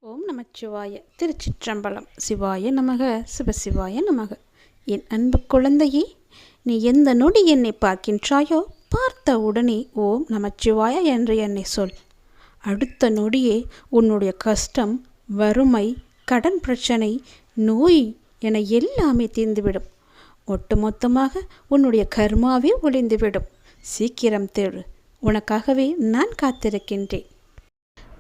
ஓம் நமச்சிவாய. திருச்சிற்றம்பலம். சிவாய நமக. சிவசிவாய நமக. என் அன்பு குழந்தையே, நீ எந்த நொடி என்னை பார்க்கின்றாயோ பார்த்த உடனே ஓம் நமச்சிவாய என்று என்னை சொல். அடுத்த நொடியே உன்னுடைய கஷ்டம், வறுமை, கடன் பிரச்சனை, நோய் என எல்லாமே தீர்ந்துவிடும். ஒட்டுமொத்தமாக உன்னுடைய கர்மாவே ஒளிந்துவிடும். சீக்கிரம் தேடு, உனக்காகவே நான் காத்திருக்கின்றேன்.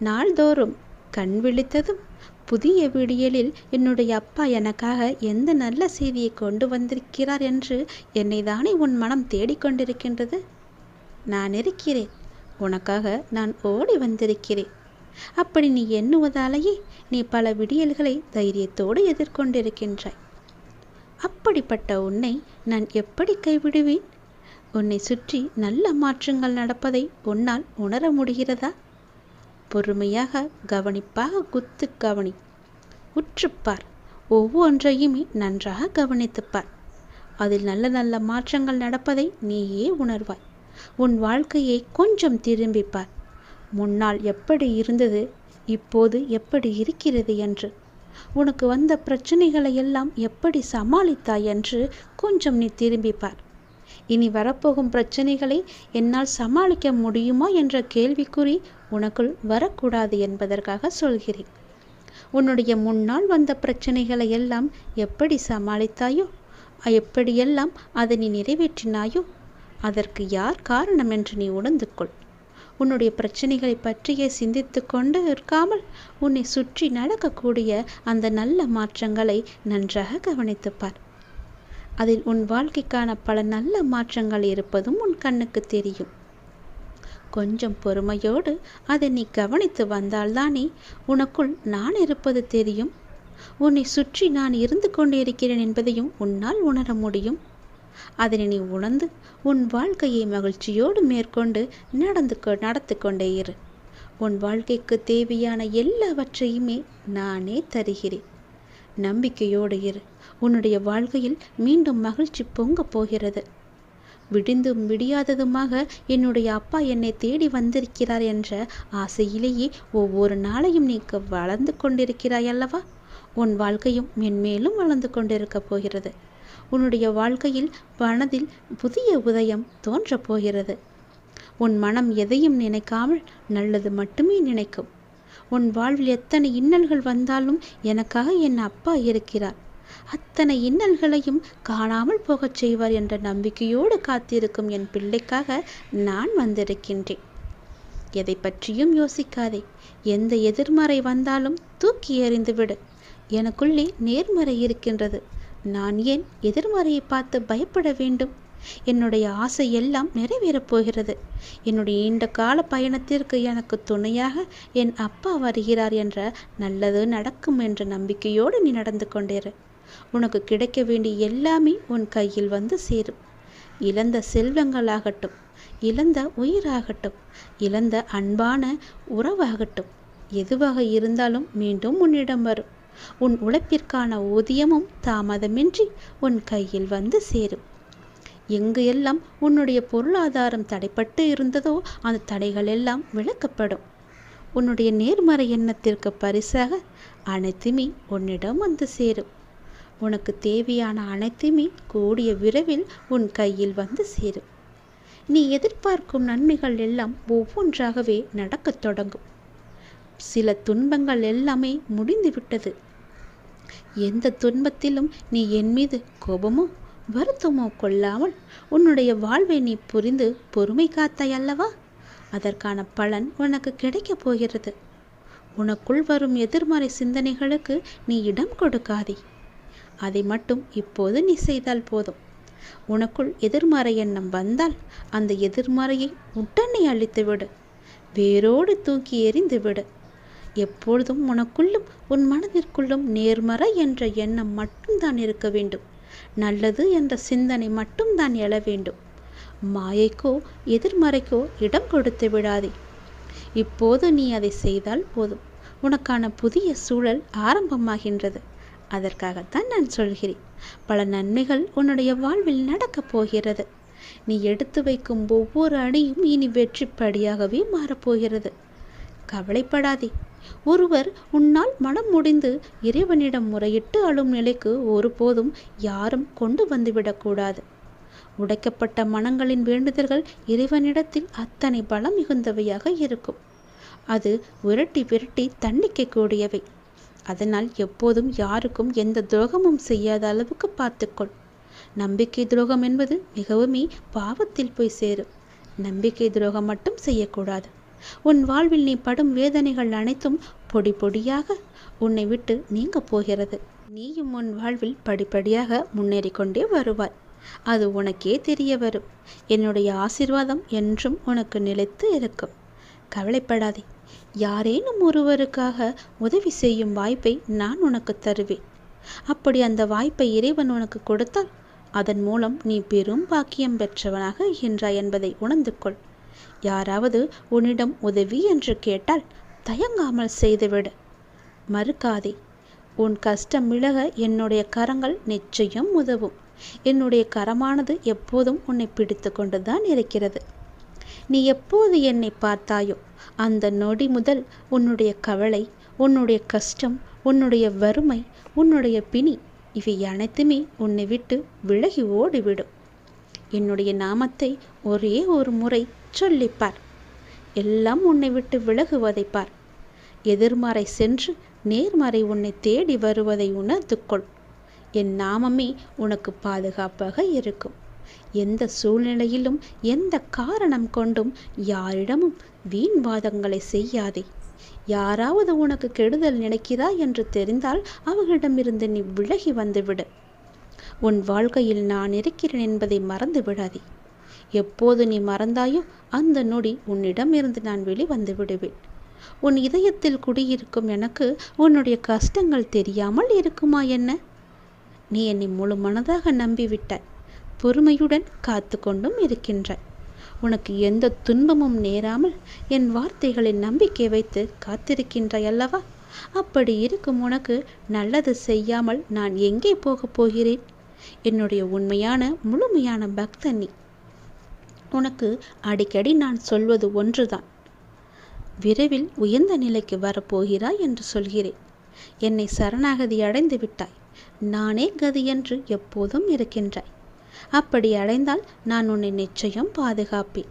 நாள்தோறும் கண் விழித்ததும் புதிய விடியலில் என்னுடைய அப்பா எனக்காக எந்த நல்ல செய்தியை கொண்டு வந்திருக்கிறார் என்று என்னை தானே உன் மனம் தேடிக்கொண்டிருக்கின்றது. நான் இருக்கிறேன், உனக்காக நான் ஓடி வந்திருக்கிறேன். அப்படி நீ எண்ணுவதாலேயே நீ பல விடியல்களை தைரியத்தோடு எதிர்கொண்டிருக்கின்றாய். அப்படிப்பட்ட உன்னை நான் எப்படி கைவிடுவேன்? உன்னை சுற்றி நல்ல மாற்றங்கள் நடப்பதை உன்னால் உணர முடிகிறதா? பொறுமையாக கவனிப்பாக குத்து கவனி, உற்றுப்பார். ஒவ்வொன்றையுமே நன்றாக கவனித்துப்பார். அதில் நல்ல நல்ல மாற்றங்கள் நடப்பதை நீயே உணர்வாய். உன் வாழ்க்கையை கொஞ்சம் திரும்பிப்பார். முன்னால் எப்படி இருந்தது, இப்போது எப்படி இருக்கிறது என்று, உனக்கு வந்த பிரச்சனைகளை எல்லாம் எப்படி சமாளித்தாய் என்று கொஞ்சம் நீ திரும்பிப்பார். இனி வரப்போகும் பிரச்சனைகளை என்னால் சமாளிக்க முடியுமா என்ற கேள்விக்குறி உனக்குள் வரக்கூடாது என்பதற்காக சொல்கிறேன். உன்னுடைய முன்னால் வந்த பிரச்சனைகளை எல்லாம் எப்படி சமாளித்தாயோ, எப்படியெல்லாம் அதை நீ நிறைவேற்றினாயோ, அதற்கு யார் காரணம் என்று நீ உணர்ந்து கொள். உன்னுடைய பிரச்சனைகளை பற்றியே சிந்தித்து கொண்டு இருக்காமல் உன்னை சுற்றி நடக்கக்கூடிய அந்த நல்ல மாற்றங்களை நன்றாக கவனித்துப்பார். அதில் உன் வாழ்க்கைக்கான பல நல்ல மாற்றங்கள் இருப்பதும் உன் கண்ணுக்கு தெரியும். கொஞ்சம் பொறுமையோடு அதை நீ கவனித்து வந்தால்தானே உனக்குள் நான் இருப்பது தெரியும். உன்னை சுற்றி நான் இருந்து கொண்டிருக்கிறேன் என்பதையும் உன்னால் உணர முடியும். அதனை நீ உணர்ந்து உன் வாழ்க்கையை மகிழ்ச்சியோடு மேற்கொண்டு நடத்து கொண்டே இரு. உன் வாழ்க்கைக்கு தேவையான எல்லாவற்றையுமே நானே தருகிறேன். நம்பிக்கையோடு இரு. உன்னுடைய வாழ்க்கையில் மீண்டும் மகிழ்ச்சி பொங்கப் போகிறது. விடிந்தும் விடியாததுமாக என்னுடைய அப்பா என்னை தேடி வந்திருக்கிறார் என்ற ஆசையிலேயே ஒவ்வொரு நாளையும் நீ வளர்ந்து கொண்டிருக்கிறாய் அல்லவா? உன் வாழ்க்கையும் மென்மேலும் வளர்ந்து கொண்டிருக்க போகிறது. உன்னுடைய வாழ்க்கையில் மனதில் புதிய உதயம் தோன்றப் போகிறது. உன் மனம் எதையும் நினைக்காமல் நல்லது மட்டுமே நினைக்கும். உன் வாழ்வில் எத்தனை இன்னல்கள் வந்தாலும் எனக்காக என் அப்பா இருக்கிறார், அத்தனை இன்னல்களையும் காணாமல் போகச் செய்வார் என்ற நம்பிக்கையோடு காத்திருக்கும் என் பிள்ளைக்காக நான் வந்திருக்கின்றேன். எதை பற்றியும் யோசிக்காதே. எந்த எதிர்மறை வந்தாலும் தூக்கி எறிந்துவிடு. எனக்குள்ளே நேர்மறை இருக்கின்றது. நான் ஏன் எதிர்மறையை பார்த்து பயப்பட வேண்டும்? என்னுடைய ஆசை எல்லாம் நிறைவேறப் போகிறது. என்னுடைய நீண்ட கால பயணத்திற்கு எனக்கு துணையாக என் அப்பா வருகிறார் என்ற நல்லது நடக்கும் என்ற நம்பிக்கையோடு நீ நடந்து கொண்டேரு. உனக்கு கிடைக்க வேண்டிய எல்லாமே உன் கையில் வந்து சேரும். இழந்த செல்வங்களாகட்டும், இழந்த உயிராகட்டும், இழந்த அன்பான உறவாகட்டும், எதுவாக இருந்தாலும் மீண்டும் உன்னிடம் வரும். உன் உழைப்பிற்கான ஊதியமும் தாமதமின்றி உன் கையில் வந்து சேரும். எங்கு எல்லாம் உன்னுடைய பொருளாதாரம் தடைப்பட்டு இருந்ததோ அந்த தடைகள் எல்லாம் விலக்கப்படும். உன்னுடைய நேர்மறை எண்ணத்திற்கு பரிசாக அனைத்துமே உன்னிடம் வந்து சேரும். உனக்கு தேவையான அனைத்துமே கூடிய விரைவில் உன் கையில் வந்து சேரும். நீ எதிர்பார்க்கும் நன்மைகள் எல்லாம் ஒவ்வொன்றாகவே நடக்கத் தொடங்கும். சில துன்பங்கள் எல்லாமே முடிந்துவிட்டது. எந்த துன்பத்திலும் நீ என் மீது கோபமோ வருத்தமோ கொள்ளாமல் உன்னுடைய வாழ்வை நீ புரிந்து பொறுமை காத்தாய் அல்லவா? அதற்கான பலன் உனக்கு கிடைக்கப் போகிறது. உனக்குள் வரும் எதிர்மறை சிந்தனைகளுக்கு நீ இடம் கொடுக்காதே. அதை மட்டும் இப்போது நீ செய்தால் போதும். உனக்குள் எதிர்மறை எண்ணம் வந்தால் அந்த எதிர்மறையை உடனே அழித்துவிடு. வேரோடு தூக்கி எறிந்து விடு. எப்பொழுதும் உனக்குள்ளும் உன் மனதிற்குள்ளும் நேர்மறை என்ற எண்ணம் மட்டும்தான் இருக்க வேண்டும். நல்லது என்ற சிந்தனை மட்டும்தான் எழ வேண்டும். மாயைக்கோ எதிர்மறைக்கோ இடம் கொடுத்து விடாதே. இப்போது நீ அதை செய்தால் போதும். உனக்கான புதிய சூழல் ஆரம்பமாகின்றது. அதற்காகத்தான் நான் சொல்கிறேன். பல நன்மைகள் உன்னுடைய வாழ்வில் நடக்கப் போகிறது. நீ எடுத்து வைக்கும் ஒவ்வொரு அடியும் இனி வெற்றி படியாகவே மாறப்போகிறது. கவலைப்படாதே. ஒருவர் உன்னால் மனம் முடிந்து இறைவனிடம் முறையிட்டு அழும் நிலைக்கு ஒருபோதும் யாரும் கொண்டு வந்துவிடக்கூடாது. உடைக்கப்பட்ட மனங்களின் வேண்டுதல்கள் இறைவனிடத்தில் அத்தனை பலம் மிகுந்தவையாக இருக்கும். அது விரட்டி விரட்டி தண்டிக்கக்கூடியவை. அதனால் எப்போதும் யாருக்கும் எந்த துரோகமும் செய்யாத அளவுக்கு பார்த்துக்கொள். நம்பிக்கை துரோகம் என்பது மிகவுமே பாவத்தில் போய் சேரும். நம்பிக்கை துரோகம் மட்டும் செய்யக்கூடாது. உன் வாழ்வில் நீ படும் வேதனைகள் அனைத்தும் பொடி பொடியாக உன்னை விட்டு நீங்க போகிறது. நீயும் உன் வாழ்வில் படிப்படியாக முன்னேறி கொண்டே வருவாய். அது உனக்கே தெரிய வரும். என்னுடைய ஆசீர்வாதம் என்றும் உனக்கு நிலைத்து இருக்கும். கவலைப்படாதே. யாரேனும் ஒருவருக்காக உதவி செய்யும் வாய்ப்பை நான் உனக்கு தருவேன். அப்படி அந்த வாய்ப்பை இறைவன் உனக்கு கொடுத்தால் அதன் மூலம் நீ பெரும் பாக்கியம் பெற்றவனாக இருக்கின்றாய் என்பதை உணர்ந்து கொள். யாராவது உன்னிடம் உதவி என்று கேட்டால் தயங்காமல் செய்துவிடு. மறுக்காதே. உன் கஷ்டம் விலக என்னுடைய கரங்கள் நிச்சயம் உதவும். என்னுடைய கரமானது எப்போதும் உன்னை பிடித்து கொண்டுதான் இருக்கிறது. நீ எப்போது என்னை பார்த்தாயோ அந்த நொடி முதல் உன்னுடைய கவலை, உன்னுடைய கஷ்டம், உன்னுடைய வறுமை, உன்னுடைய பிணி இவை அனைத்துமே உன்னை விட்டு விலகி ஓடிவிடும். என்னுடைய நாமத்தை ஒரே ஒரு முறை சொல்லிப்பார். எல்லாம் உன்னை விட்டு விலகுவதை பார். எதிர்மறை சென்று நேர்மறை உன்னை தேடி வருவதை உணர்ந்து கொள். என் நாமமே உனக்கு பாதுகாப்பாக இருக்கும். எந்த சூழ்நிலையிலும் எந்த காரணம் கொண்டும் யாரிடமும் வீண் வாதங்களை செய்யாதே. யாராவது உனக்கு கெடுதல் நினைக்கிறா என்று தெரிந்தால் அவர்களிடமிருந்து நீ விலகி வந்துவிடு. உன் வாழ்க்கையில் நான் இருக்கிறேன் என்பதை மறந்து விடாதே. எப்போது நீ மறந்தாயோ அந்த நொடி உன்னிடமிருந்து நான் வெளிவந்து விடுவேன். உன் இதயத்தில் குடியிருக்கும் எனக்கு உன்னுடைய கஷ்டங்கள் தெரியாமல் இருக்குமா என்ன? நீ என்னை முழு மனதாக நம்பிவிட்டாய். பொறுமையுடன் காத்து கொண்டும் இருக்கின்றாய். உனக்கு எந்த துன்பமும் நேராமல் என் வார்த்தைகளில் நம்பிக்கை வைத்து காத்திருக்கின்றாய் அல்லவா? அப்படி இருக்கும் உனக்கு நல்லது செய்யாமல் நான் எங்கே போகப் போகிறேன்? என்னுடைய உண்மையான முழுமையான பக்தன் நீ. உனக்கு அடிக்கடி நான் சொல்வது ஒன்றுதான். விரைவில் உயர்ந்த நிலைக்கு வரப்போகிறாய் என்று சொல்கிறேன். என்னை சரணாகதி அடைந்து விட்டாய். நானே கதி என்று எப்போதும் இருக்கின்றாய். அப்படி அடைந்தால் நான் உன்னை நிச்சயம் பாதுகாப்பேன்.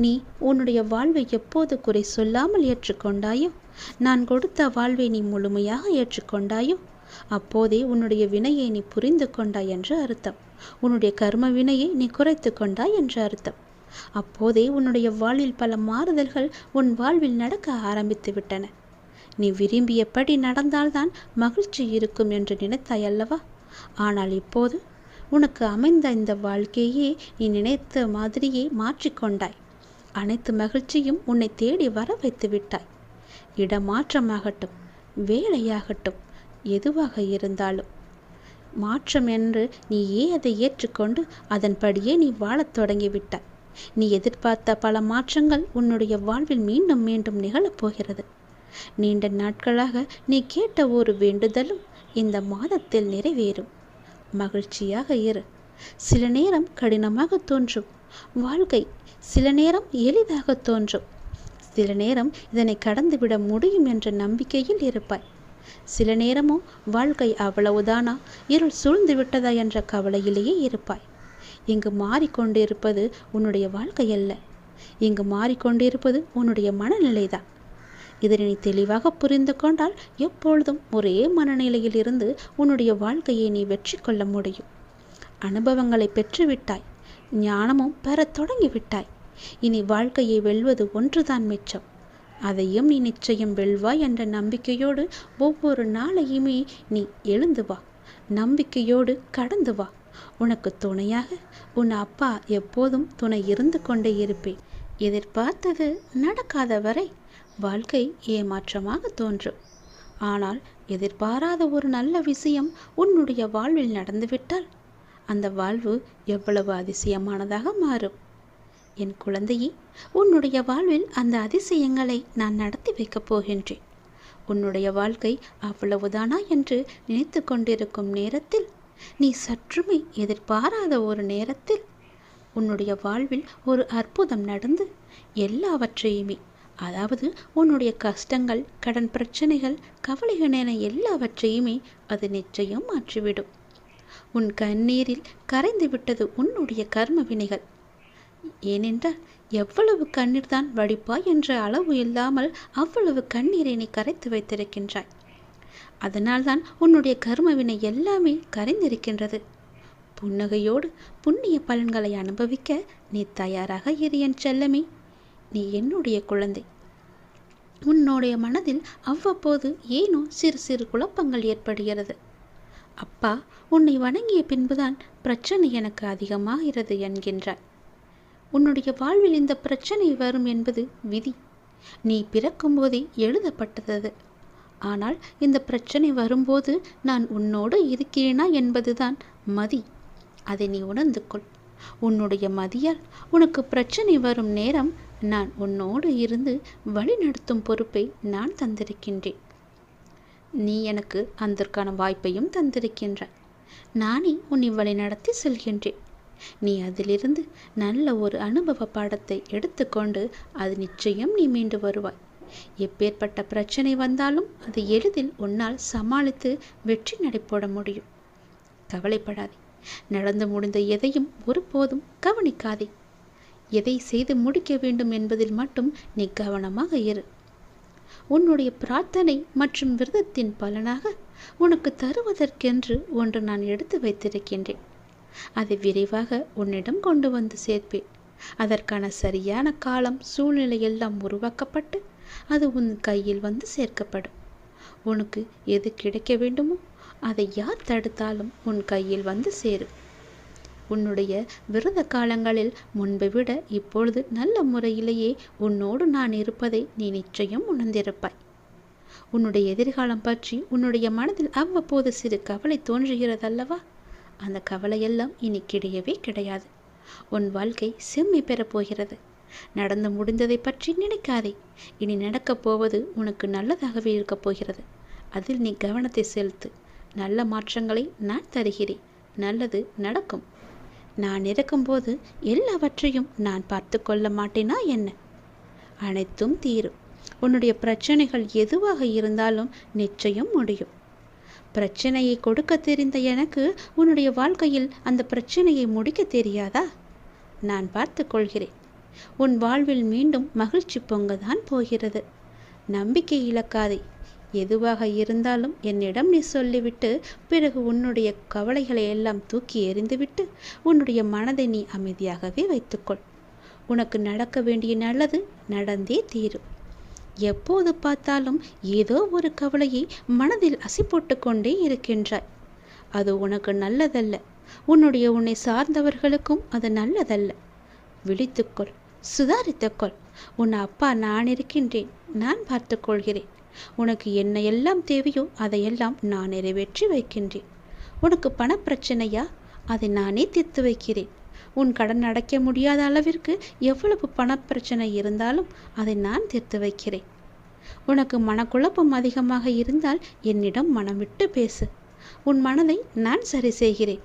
நீ உன்னுடைய வாழ்வை எப்போது குறை சொல்லாமல் ஏற்றுக்கொண்டாயோ, நான் கொடுத்த வாழ்வை நீ முழுமையாக ஏற்றுக்கொண்டாயோ, அப்போதே உன்னுடைய வினையை நீ புரிந்து கொண்டாய் என்று அர்த்தம். உன்னுடைய கர்ம வினையை நீ குறைத்து கொண்டாய் என்று அர்த்தம். அப்போதே உன்னுடைய வாழ்வில் பல மாறுதல்கள் உன் வாழ்வில் நடக்க ஆரம்பித்து விட்டன. நீ விரும்பியபடி நடந்தால்தான் மகிழ்ச்சி இருக்கும் என்று நினைத்தாய் அல்லவா? ஆனால் இப்போது உனக்கு அமைந்த இந்த வாழ்க்கையே நீ நினைத்த மாதிரியே மாற்றிக்கொண்டாய். அனைத்து மகிழ்ச்சியும் உன்னை தேடி வர வைத்து விட்டாய். இடமாற்றமாகட்டும், வேலையாகட்டும், எதுவாக இருந்தாலும் மாற்றம் என்று நீயே அதை ஏற்றுக்கொண்டு அதன்படியே நீ வாழத் தொடங்கிவிட்டாய். நீ எதிர்பார்த்த பல மாற்றங்கள் உன்னுடைய வாழ்வில் மீண்டும் மீண்டும் நிகழப்போகிறது. நீண்ட நாட்களாக நீ கேட்ட ஒரு வேண்டுதலும் இந்த மாதத்தில் நிறைவேறும். மகிழ்ச்சியாக இரு. சில நேரம் கடினமாக தோன்றும் வாழ்க்கை, சில நேரம் எளிதாக தோன்றும். சில நேரம் இதனை கடந்துவிட முடியும் என்ற நம்பிக்கையில் இருப்பாய். சில நேரமோ வாழ்க்கை அவ்வளவுதானா, இருள் சூழ்ந்து விட்டதா என்ற கவலையிலேயே இருப்பாய். இங்கு மாறிக்கொண்டிருப்பது உன்னுடைய வாழ்க்கை அல்ல. இங்கு மாறிக்கொண்டிருப்பது உன்னுடைய மனநிலைதான். இதனை நீ தெளிவாக புரிந்து கொண்டால் எப்பொழுதும் ஒரே மனநிலையில் இருந்து உன்னுடைய வாழ்க்கையை நீ வெற்றி கொள்ள முடியும். அனுபவங்களை பெற்றுவிட்டாய். ஞானமும் பெறத் தொடங்கிவிட்டாய். இனி வாழ்க்கையை வெல்வது ஒன்றுதான் மிச்சம். அதையும் நீ நிச்சயம் வெல்வாய் என்ற நம்பிக்கையோடு ஒவ்வொரு நாளையுமே நீ எழுந்து வா. நம்பிக்கையோடு கடந்து வா. உனக்கு துணையாக உன் அப்பா எப்போதும் துணை இருந்து கொண்டே இருப்பேன். எதிர்பார்த்தது நடக்காத வரை வாழ்க்கை ஏமாற்றமாக தோன்றும். ஆனால் எதிர்பாராத ஒரு நல்ல விஷயம் உன்னுடைய வாழ்வில் நடந்துவிட்டால் அந்த வாழ்வு எவ்வளவு அதிசயமானதாக மாறும். என் குழந்தையே, உன்னுடைய வாழ்வில் அந்த அதிசயங்களை நான் நடத்தி வைக்கப் போகின்றேன். உன்னுடைய வாழ்க்கை அவ்வளவுதானா என்று நினைத்து கொண்டிருக்கும் நேரத்தில், நீ சற்றுமே எதிர்பாராத ஒரு நேரத்தில் உன்னுடைய வாழ்வில் ஒரு அற்புதம் நடந்து எல்லாவற்றையுமே அதாவது உன்னுடைய கஷ்டங்கள், கடன் பிரச்சனைகள், கவலைகள் என எல்லாவற்றையுமே அது நிச்சயம் மாற்றிவிடும். உன் கண்ணீரில் கரைந்து விட்டது உன்னுடைய கர்ம வினைகள். ஏனென்றால் எவ்வளவு கண்ணீர் தான் வடிப்பாய் என்ற அளவு இல்லாமல் அவ்வளவு கண்ணீரை நீ கரைத்து வைத்திருக்கின்றாய். அதனால்தான் உன்னுடைய கர்மவினை எல்லாமே கரைந்திருக்கின்றது. புன்னகையோடு புண்ணிய பலன்களை அனுபவிக்க நீ தயாராக இரு என் செல்லமே. நீ என்னுடைய குழந்தை. உன்னுடைய மனதில் அவ்வப்போது ஏனோ சிறு சிறு குழப்பங்கள் ஏற்படுகிறது. அப்பா உன்னை வணங்கிய பின்புதான் பிரச்சனை எனக்கு அதிகமாகிறது என்கின்றாய். உன்னுடைய வாழ்வில் இந்த பிரச்சனை வரும் என்பது விதி. நீ பிறக்கும் போதே எழுதப்பட்டது. ஆனால் இந்த பிரச்சனை வரும்போது நான் உன்னோடு இருக்கிறேனா என்பதுதான் மதி. அதை நீ உணர்ந்து கொள். உன்னுடைய மதியால் உனக்கு பிரச்சனை வரும் நேரம் நான் உன்னோடு இருந்து வழிநடத்தும் பொறுப்பை நான் தந்திருக்கின்றேன். நீ எனக்கு அதற்கான வாய்ப்பையும் தந்திருக்கின்றாய். நானே உன்னை வழிநடத்தி செல்கின்றேன். நீ அதிலிருந்து நல்ல ஒரு அனுபவ பாடத்தை எடுத்துக்கொண்டு அது நிச்சயம் நீ மீண்டு வருவாய். எப்பேற்பட்ட பிரச்சனை வந்தாலும் அது எளிதில் உன்னால் சமாளித்து வெற்றி நடைபோட முடியும். கவலைப்படாதே. நடந்து முடிந்த எதையும் ஒருபோதும் கவனிக்காதே. எதை செய்து முடிக்க வேண்டும் என்பதில் மட்டும் நீ கவனமாக இரு. உன்னுடைய பிரார்த்தனை மற்றும் விரதத்தின் பலனாக உனக்கு தருவதற்கென்று ஒன்று நான் எடுத்து வைத்திருக்கின்றேன். அதை விரைவாக உன்னிடம் கொண்டு வந்து சேர்ப்பேன். அதற்கான சரியான காலம், சூழ்நிலை எல்லாம் உருவாக்கப்பட்டு அது உன் கையில் வந்து சேர்க்கப்படும். உனக்கு எது கிடைக்க வேண்டுமோ அதை யார் தடுத்தாலும் உன் கையில் வந்து சேரும். உன்னுடைய விரத காலங்களில் முன்பை விட இப்பொழுது நல்ல முறையிலேயே உன்னோடு நான் இருப்பதை நீ நிச்சயம் உணர்ந்திருப்பாய். உன்னுடைய எதிர்காலம் பற்றி உன்னுடைய மனதில் அவ்வப்போது சிறு கவலை தோன்றுகிறதல்லவா? அந்த கவலையெல்லாம் இனி கிடையவே கிடையாது. உன் வாழ்க்கை செம்மை பெறப்போகிறது. நடந்து முடிந்ததை பற்றி நினைக்காதே. இனி நடக்கப் போவது உனக்கு நல்லதாகவே இருக்கப் போகிறது. அதில் நீ கவனத்தை செலுத்து. நல்ல மாற்றங்களை நான் தருகிறேன். நல்லது நடக்கும். நான் இருக்கும்போது எல்லாவற்றையும் நான் பார்த்து கொள்ள மாட்டேனா என்ன? அனைத்தும் தீரும். உன்னுடைய பிரச்சனைகள் எதுவாக இருந்தாலும் நிச்சயம் முடியும். பிரச்சனையை கொடுக்க தெரிந்த எனக்கு உன்னுடைய வாழ்க்கையில் அந்த பிரச்சனையை முடிக்க தெரியாதா? நான் பார்த்து கொள்கிறேன். உன் வாழ்வில் மீண்டும் மகிழ்ச்சி பொங்கதான் போகிறது. நம்பிக்கை இழக்காதே. எதுவாக இருந்தாலும் என்னிடம் நீ சொல்லிவிட்டு பிறகு உன்னுடைய கவலைகளை எல்லாம் தூக்கி எறிந்துவிட்டு உன்னுடைய மனதை நீ அமைதியாகவே வைத்துக்கொள். உனக்கு நடக்க வேண்டிய நல்லது நடந்தே தீரும். எப்போது பார்த்தாலும் ஏதோ ஒரு கவலையை மனதில் அசை போட்டு கொண்டே இருக்கின்றாய். அது உனக்கு நல்லதல்ல. உன்னை சார்ந்தவர்களுக்கும் அது நல்லதல்ல. விழித்துக்கொள். சுதாரித்துக்கொள். உன் அப்பா நான் இருக்கின்றேன். நான் பார்த்து கொள்கிறேன். உனக்கு என்ன எல்லாம் தேவையோ அதையெல்லாம் நான் நிறைவேற்றி வைக்கின்றேன். உனக்கு பணப்பிரச்சனையா? அதை நானே தீர்த்து வைக்கிறேன். உன் கடன் அடைக்க முடியாத அளவிற்கு எவ்வளவு பணப்பிரச்சனை இருந்தாலும் அதை நான் தீர்த்து வைக்கிறேன். உனக்கு மனக்குழப்பம் அதிகமாக இருந்தால் என்னிடம் மனம் விட்டு பேசு. உன் மனதை நான் சரி செய்கிறேன்.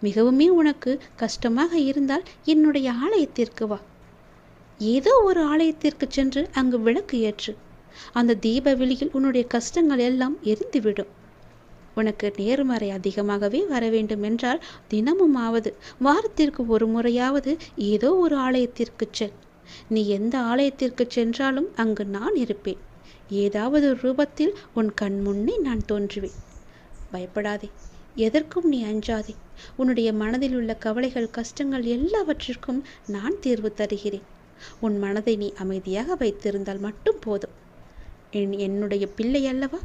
மிகவுமே உனக்கு கஷ்டமாக இருந்தால் என்னுடைய ஆலயத்திற்கு வா. ஏதோ ஒரு ஆலயத்திற்கு சென்று அங்கு விளக்கு ஏற்று. அந்த தீப வெளியில் உன்னுடைய கஷ்டங்கள் எல்லாம் எரிந்துவிடும். உனக்கு நேர்மறை அதிகமாகவே வர வேண்டும் என்றால் தினமும் ஆவது வாரத்திற்கு ஒரு முறையாவது ஏதோ ஒரு ஆலயத்திற்கு செல். நீ எந்த ஆலயத்திற்கு சென்றாலும் அங்கு நான் இருப்பேன். ஏதாவது ரூபத்தில் உன் கண் முன்னே நான் தோன்றுவேன். பயப்படாதே. எதற்கும் நீ அஞ்சாதே. உன்னுடைய மனதில் உள்ள கவலைகள், கஷ்டங்கள் எல்லாவற்றிற்கும் நான் தீர்வு தருகிறேன். உன் மனதை நீ அமைதியாக வைத்திருந்தால் மட்டும் போதும். என்னுடைய பிள்ளை அல்லவா?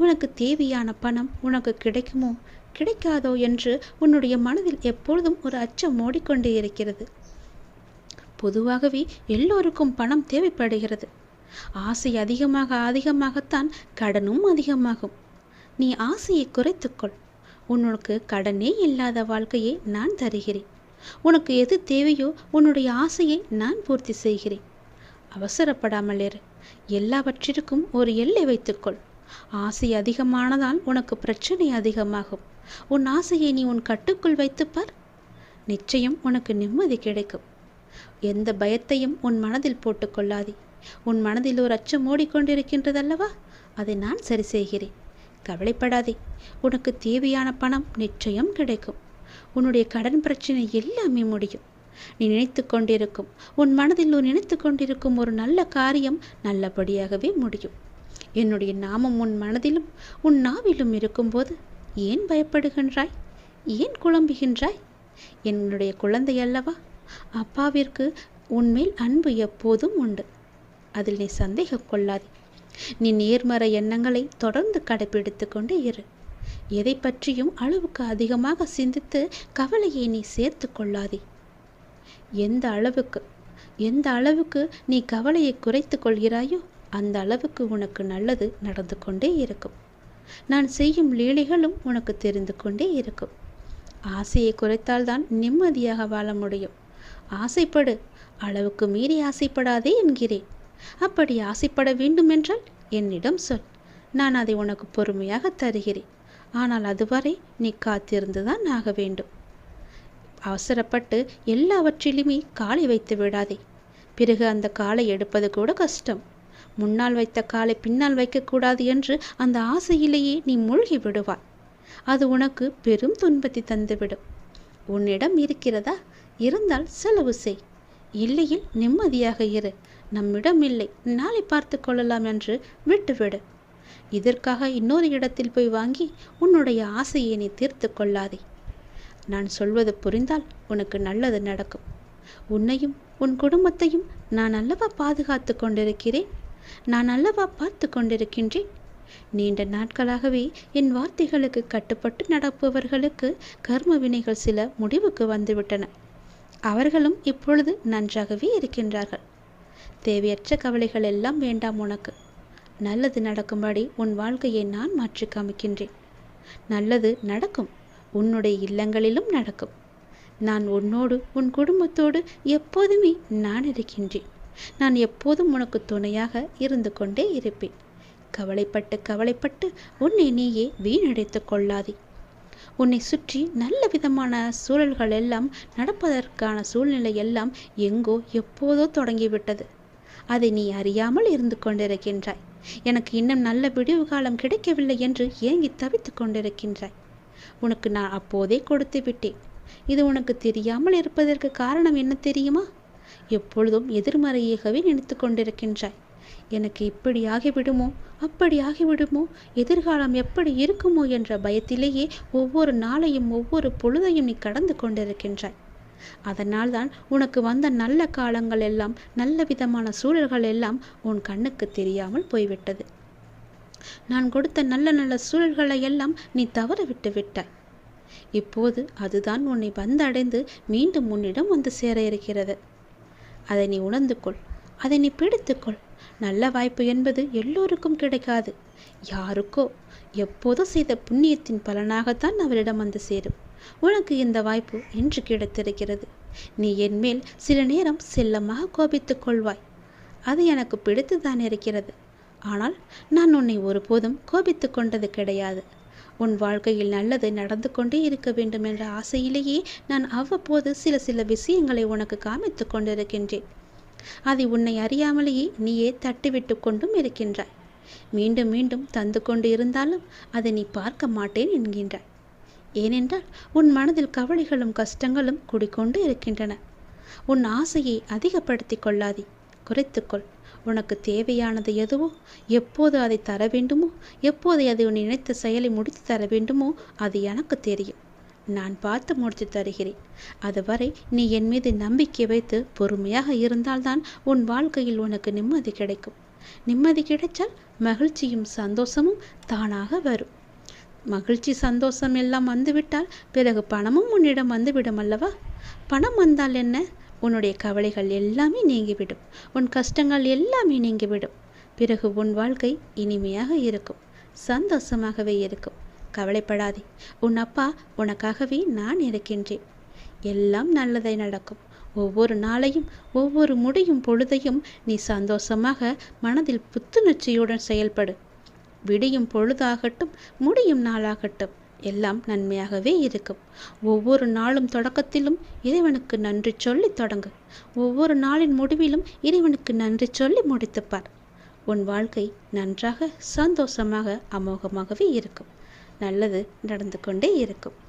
உனக்கு தேவையான பணம் உனக்கு கிடைக்குமோ கிடைக்காதோ என்று உன்னுடைய மனதில் எப்பொழுதும் ஒரு அச்சம் ஓடிக்கொண்டே இருக்கிறது. பொதுவாகவே எல்லோருக்கும் பணம் தேவைப்படுகிறது. ஆசை அதிகமாகத்தான் கடனும் அதிகமாகும். நீ ஆசையை குறைத்துக்கொள். உனக்கு கடனே இல்லாத வாழ்க்கையை நான் தருகிறேன். உனக்கு எது தேவையோ உன்னுடைய ஆசையை நான் பூர்த்தி செய்கிறேன். அவசரப்படாமல் இரு. எல்லாவற்றிற்கும் ஒரு எல்லை வைத்துக்கொள். ஆசை அதிகமானதால் உனக்கு பிரச்சனை அதிகமாகும். உன் ஆசையை நீ உன் கட்டுக்குள் வைத்துப்பார். நிச்சயம் உனக்கு நிம்மதி கிடைக்கும். எந்த பயத்தையும் உன் மனதில் போட்டுக்கொள்ளாதே. உன் மனதில் ஒரு அச்சம் ஓடிக்கொண்டிருக்கின்றதல்லவா? அதை நான் சரி செய்கிறேன். கவலைப்படாதே. உனக்கு தேவையான பணம் நிச்சயம் கிடைக்கும். உன்னுடைய கடன் பிரச்சனை எல்லாமே முடியும். நீ நினைத்து கொண்டிருக்கும், உன் மனதில் நினைத்து கொண்டிருக்கும் ஒரு நல்ல காரியம் நல்லபடியாகவே முடியும். என்னுடைய நாமம் உன் மனதிலும் உன் நாவிலும் இருக்கும்போது ஏன் பயப்படுகின்றாய்? ஏன் குழம்புகின்றாய்? என்னுடைய குழந்தை அல்லவா? அப்பாவிற்கு உன்மேல் அன்பு எப்போதும் உண்டு. அதில் நீ சந்தேகம் கொள்ளாதே. நீ நேர்மறை எண்ணங்களை தொடர்ந்து கடைபிடித்து கொண்டு இரு. எதை பற்றியும் அளவுக்கு அதிகமாக சிந்தித்து கவலையை நீ சேர்த்து கொள்ளாதே. எந்த அளவுக்கு நீ கவலையை குறைத்து கொள்கிறாயோ அந்த அளவுக்கு உனக்கு நல்லது நடந்து கொண்டே இருக்கும். நான் செய்யும் லீலைகளும் உனக்கு தெரிந்து கொண்டே இருக்கும். ஆசையை குறைத்தால்தான் நிம்மதியாக வாழ முடியும். ஆசைப்படு, அளவுக்கு மீறி ஆசைப்படாதே என்கிறேன். அப்படி ஆசைப்பட வேண்டுமென்றால் என்னிடம் சொல். நான் அதை உனக்கு பொறுமையாக தருகிறேன். ஆனால் அதுவரை நீ காத்திருந்துதான் ஆக வேண்டும். அவசரப்பட்டு எல்லாவற்றிலுமே காலை வைத்து விடாதே. பிறகு அந்த காலை எடுப்பது கூட கஷ்டம். முன்னால் வைத்த காலை பின்னால் வைக்கக்கூடாது என்று அந்த ஆசையிலேயே நீ மூழ்கி விடுவாய். அது உனக்கு பெரும் துன்பத்தை தந்துவிடும். உன்னிடம் இருக்கிறதா? இருந்தால் செலவு செய். இல்லையில் நிம்மதியாக இரு. நம்மிடம் இல்லை, நாளை பார்த்து கொள்ளலாம் என்று விட்டுவிடு. இதற்காக இன்னொரு இடத்தில் போய் வாங்கி உன்னுடைய ஆசையை நீ தீர்த்து கொள்ளாதே. நான் சொல்வது புரிந்தால் உனக்கு நல்லது நடக்கும். உன்னையும் உன் குடும்பத்தையும் நான் அல்லவா பாதுகாத்து கொண்டிருக்கிறேன். நான் அல்லவா பார்த்து கொண்டிருக்கின்றேன். நீண்ட நாட்களாகவே என் வார்த்தைகளுக்கு கட்டுப்பட்டு நடப்பவர்களுக்கு கர்ம வினைகள் சில முடிவுக்கு வந்துவிட்டன. அவர்களும் இப்பொழுது நன்றாகவே இருக்கின்றார்கள். தேவையற்ற கவலைகள் எல்லாம் வேண்டாம் உனக்கு. நல்லது நடக்கும்படி உன் வாழ்க்கையை நான் மாற்றி காமிக்கின்றேன். நல்லது நடக்கும். உன்னுடைய இல்லங்களிலும் நடக்கும். நான் உன்னோடு உன் குடும்பத்தோடு எப்போதுமே நான் இருக்கின்றேன். நான் எப்போதும் உனக்கு துணையாக இருந்து கொண்டே இருப்பேன். கவலைப்பட்டு உன்னை நீயே வீணடைத்து கொள்ளாதே. உன்னை சுற்றி நல்ல விதமான சூழல்கள் எல்லாம் நடப்பதற்கான சூழ்நிலை எல்லாம் எங்கோ எப்போதோ தொடங்கிவிட்டது. அதை நீ அறியாமல் இருந்து கொண்டிருக்கின்றாய். எனக்கு இன்னும் நல்ல விடிவு காலம் கிடைக்கவில்லை என்று ஏங்கி தவித்து கொண்டிருக்கின்றாய். உனக்கு நான் அப்போதே கொடுத்து விட்டேன். இது உனக்கு தெரியாமல் இருப்பதற்கு காரணம் என்ன தெரியுமா? எப்பொழுதும் எதிர்மறையாகவே நினைத்து கொண்டிருக்கின்றாய். எனக்கு இப்படி ஆகிவிடுமோ, அப்படி ஆகிவிடுமோ, எதிர்காலம் எப்படி இருக்குமோ என்ற பயத்திலேயே ஒவ்வொரு நாளையும் ஒவ்வொரு பொழுதையும் நீ கடந்து கொண்டிருக்கின்றாய். அதனால் தான் உனக்கு வந்த நல்ல காலங்கள் எல்லாம், நல்ல விதமான சூழல்கள் எல்லாம் உன் கண்ணுக்கு தெரியாமல் போய்விட்டது. நான் கொடுத்த நல்ல நல்ல சூழல்களை எல்லாம் நீ தவற விட்டு விட்டாய். இப்போது அதுதான் உன்னை வந்தடைந்து மீண்டும் உன்னிடம் வந்து சேர இருக்கிறது. அதை நீ உணர்ந்து கொள். அதை நீ பிடித்துக்கொள். நல்ல வாய்ப்பு என்பது எல்லோருக்கும் கிடைக்காது. யாருக்கோ எப்போதோ செய்த புண்ணியத்தின் பலனாகத்தான் அவரிடம் வந்து சேரும். உனக்கு இந்த வாய்ப்பு இன்று கிடைத்திருக்கிறது. நீ என் மேல் சில நேரம் செல்லமாக கோபித்துக் கொள்வாய். அது எனக்கு பிடித்துதான் இருக்கிறது. ஆனால் நான் உன்னை ஒருபோதும் கோபித்து கொண்டது கிடையாது. உன் வாழ்க்கையில் நல்லது நடந்து கொண்டே இருக்க வேண்டும் என்ற ஆசையிலேயே நான் அவ்வப்போது சில விஷயங்களை உனக்கு காமித்து கொண்டிருக்கின்றேன். அதை உன்னை அறியாமலேயே நீயே தட்டிவிட்டு கொண்டும் இருக்கின்றாய். மீண்டும் மீண்டும் தந்து கொண்டு இருந்தாலும் அதை நீ பார்க்க மாட்டேன் என்கின்றாய். ஏனென்றால் உன் மனதில் கவலைகளும் கஷ்டங்களும் குடிக்கொண்டு இருக்கின்றன. உன் ஆசையை அதிகப்படுத்தி கொள்ளாதே, குறைத்துக்கொள். உனக்கு தேவையானது எதுவோ, எப்போது அதை தர வேண்டுமோ, எப்போது அதை உன் நினைத்த செயலை முடித்து தர வேண்டுமோ அது எனக்கு தெரியும். நான் பார்த்து முடித்து தருகிறேன். அதுவரை நீ என் மீது நம்பிக்கை வைத்து பொறுமையாக இருந்தால்தான் உன் வாழ்க்கையில் உனக்கு நிம்மதி கிடைக்கும். நிம்மதி கிடைத்தால் மகிழ்ச்சியும் சந்தோஷமும் தானாக வரும். மகிழ்ச்சி சந்தோஷம் எல்லாம் வந்துவிட்டால் பிறகு பணமும் உன்னிடம் வந்துவிடும் அல்லவா? பணம் வந்தால் என்ன? உன்னுடைய கவலைகள் எல்லாமே நீங்கிவிடும். உன் கஷ்டங்கள் எல்லாமே நீங்கிவிடும். பிறகு உன் வாழ்க்கை இனிமையாக இருக்கும், சந்தோஷமாகவே இருக்கும். கவலைப்படாதே. உன் அப்பா உனக்காகவே நான் இருக்கின்றேன். எல்லாம் நல்லதை நடக்கும். ஒவ்வொரு நாளையும் ஒவ்வொரு முடியும் பொழுதையும் நீ சந்தோஷமாக மனதில் புத்துணர்ச்சியுடன் செயல்படு. விடியும் பொழுதாகட்டும், முடியும் நாளாகட்டும், எல்லாம் நன்மையாகவே இருக்கும். ஒவ்வொரு நாளும் தொடக்கத்திலும் இறைவனுக்கு நன்றி சொல்லி தொடங்கு. ஒவ்வொரு நாளின் முடிவிலும் இறைவனுக்கு நன்றி சொல்லி முடித்துப்பார். உன் வாழ்க்கை நன்றாக, சந்தோஷமாக, அமோகமாகவே இருக்கும். நல்லது நடந்து கொண்டே இருக்கும்.